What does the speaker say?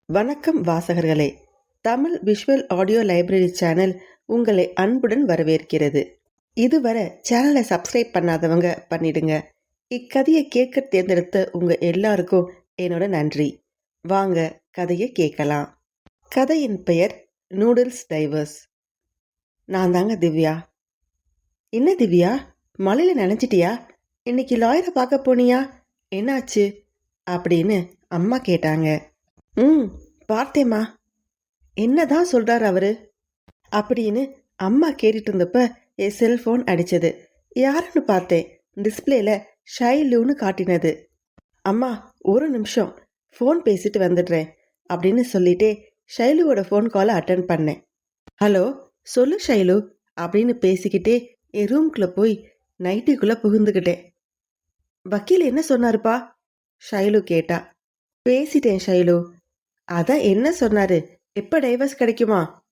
வணக்கம் வாசகர்களே. Tamil visual audio library channel உங்களை அன்புடன் வரவேற்கிறது. இதுவரை சேனலை சப்ஸ்கிரைப் பண்ணாதவங்க பண்ணிடுங்க. இக்கதையை கேட்க தேர்ந்தெடுத்த உங்க எல்லாருக்கும் என்னோட நன்றி. வாங்க கதையை கேட்கலாம். கதையின் பெயர் நூடுல்ஸ் டைவர்ஸ். நான் தாங்க திவ்யா. என்ன திவ்யா, மழையில நினைச்சிட்டியா? இன்னைக்கு லாயரை பார்க்க போனியா? என்னாச்சு அப்படின்னு அம்மா கேட்டாங்க. பார்த்தேம்மா. என்னதான் சொல்றாரு அவரு அப்படின்னு அம்மா கேட்டுட்டு இருந்தப்ப என் செல்போன் அடிச்சது. யாருன்னு பார்த்தேன். டிஸ்பிளேல ஷைலுன்னு காட்டினது. அம்மா, ஒரு நிமிஷம், ஃபோன் பேசிட்டு வந்துடுறேன் அப்படின்னு சொல்லிட்டே ஷைலுவோட ஃபோன் காலை அட்டன் பண்ணேன். ஹலோ, சொல்லு ஷைலு அப்படின்னு பேசிக்கிட்டே என் ரூம்குள்ள போய் நைட்டுக்குள்ள புகுந்துக்கிட்டேன். வக்கீல் என்ன சொன்னாருப்பா? ஷைலு கேட்டா. பேசிட்டேன் ஷைலு. அதான் என்ன சொன்னாரு? எப்ப டைவர்ஸ் கிடைக்குமா